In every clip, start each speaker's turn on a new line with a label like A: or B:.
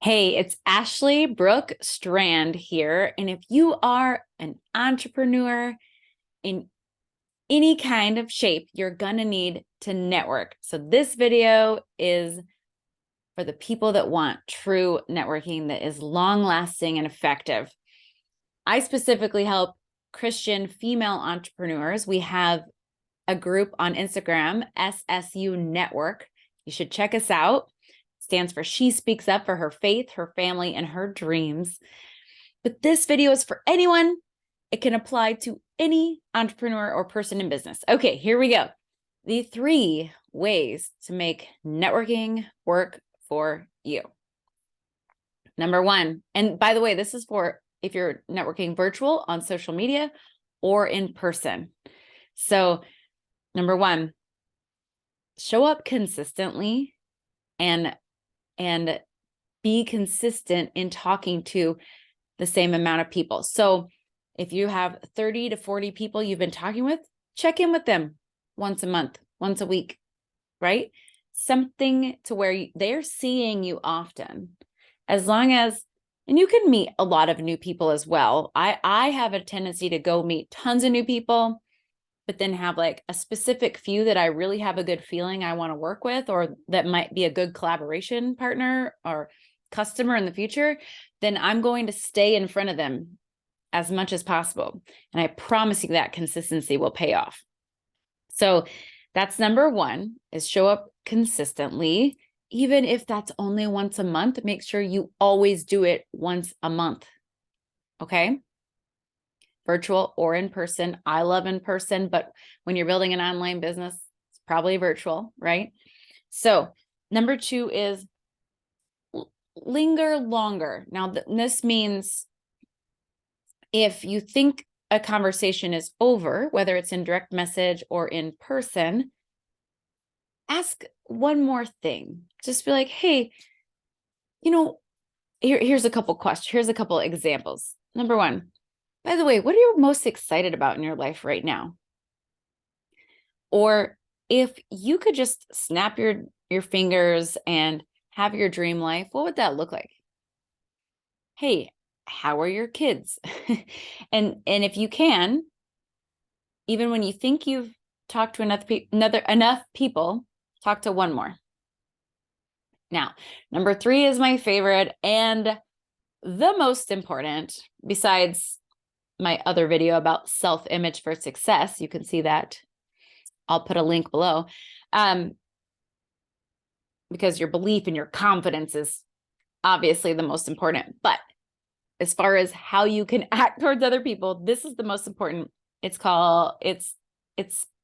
A: Hey, it's Ashley Brooke Strand here. And if you are an entrepreneur in any kind of shape, you're going to need to network. So this video is for the people that want true networking that is long lasting and effective. I specifically help Christian female entrepreneurs. We have a group on Instagram, SSU Network. You should check us out. Stands for She Speaks Up for Her Faith, Her Family, and Her Dreams. But this video is for anyone. It can apply to any entrepreneur or person in business. Okay, here we go. The 3 ways to make networking work for you. Number 1, and by the way, this is for if you're networking virtual on social media or in person. So number 1, show up consistently and be consistent in talking to the same amount of people. So if you have 30 to 40 people you've been talking with, check in with them once a month, once a week, right? Something to where they're seeing you often. As long as, and you can meet a lot of new people as well. I have a tendency to go meet tons of new people, but then have like a specific few that I really have a good feeling I want to work with, or that might be a good collaboration partner or customer in the future, then I'm going to stay in front of them as much as possible. And I promise you that consistency will pay off. So that's number 1, is show up consistently. Even if that's only once a month, make sure you always do it once a month. Okay? Virtual or in person. I love in person, but when you're building an online business, it's probably virtual, right? So number 2 is linger longer. Now, this means if you think a conversation is over, whether it's in direct message or in person, ask one more thing. Just be like, hey, here's a couple questions. Here's a couple examples. Number 1, by the way, what are you most excited about in your life right now? Or if you could just snap your fingers and have your dream life, what would that look like? Hey, how are your kids? and if you can, even when you think you've talked to enough people, talk to one more. Now, number 3 is my favorite and the most important, besides my other video about self-image for success. You can see that. I'll put a link below. Because your belief and your confidence is obviously the most important. But as far as how you can act towards other people, this is the most important. It's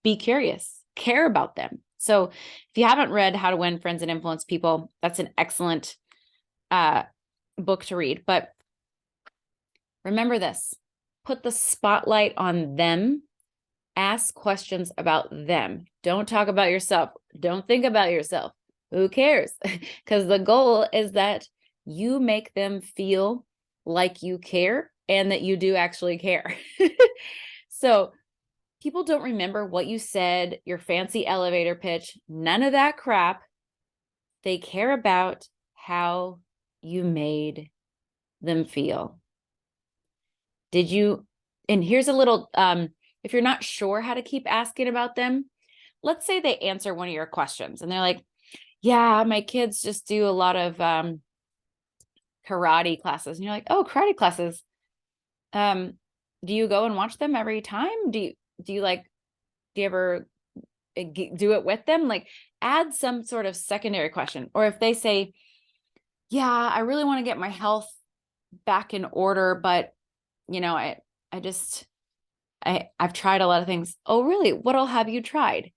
A: be curious, care about them. So if you haven't read How to Win Friends and Influence People, that's an excellent book to read. But remember this, put the spotlight on them. Ask questions about them. Don't talk about yourself. Don't think about yourself. Who cares? Because the goal is that you make them feel like you care and that you do actually care. So people don't remember what you said, your fancy elevator pitch, none of that crap. They care about how you made them feel. And here's a little, if you're not sure how to keep asking about them, let's say they answer one of your questions and they're like, yeah, my kids just do a lot of karate classes. And you're like, oh, karate classes. Do you go and watch them every time? Do you ever do it with them? Like, add some sort of secondary question. Or if they say, yeah, I really want to get my health back in order, but I've tried a lot of things. Oh, really? What all have you tried?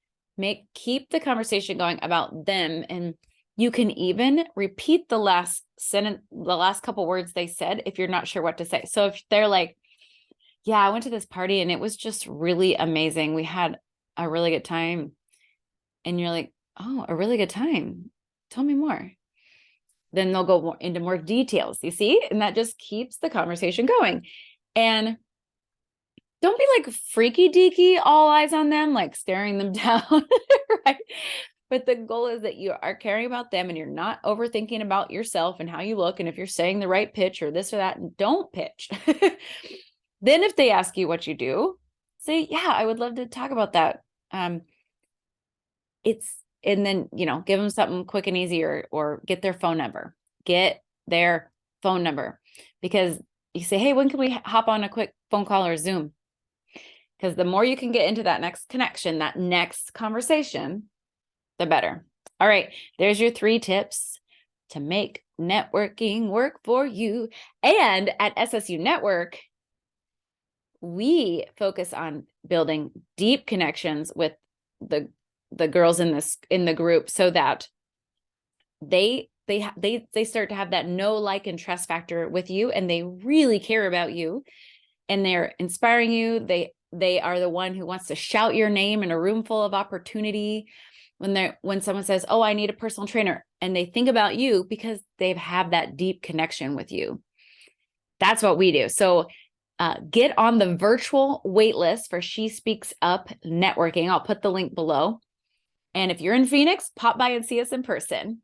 A: Keep the conversation going about them. And you can even repeat the last sentence, the last couple words they said, if you're not sure what to say. So if they're like, yeah, I went to this party and it was just really amazing. We had a really good time. And you're like, oh, a really good time. Tell me more. Then they'll go into more details, you see? And that just keeps the conversation going. And don't be like freaky deaky, all eyes on them, like staring them down, right? But the goal is that you are caring about them and you're not overthinking about yourself and how you look. And if you're saying the right pitch or this or that, don't pitch. Then if they ask you what you do, say, yeah, I would love to talk about that. And then, give them something quick and easy, or get their phone number, because you say, hey, when can we hop on a quick phone call or Zoom? Because the more you can get into that next connection, that next conversation, the better. All right. There's your 3 tips to make networking work for you. And at SSU Network, we focus on building deep connections with the girls in the group, so that they start to have that know, like, and trust factor with you, and they really care about you, and they're inspiring you. They are the one who wants to shout your name in a room full of opportunity when someone says, oh, I need a personal trainer, and they think about you because they have that deep connection with you. That's what we do. So get on the virtual wait list for She Speaks Up Networking. I'll put the link below. And if you're in Phoenix, pop by and see us in person.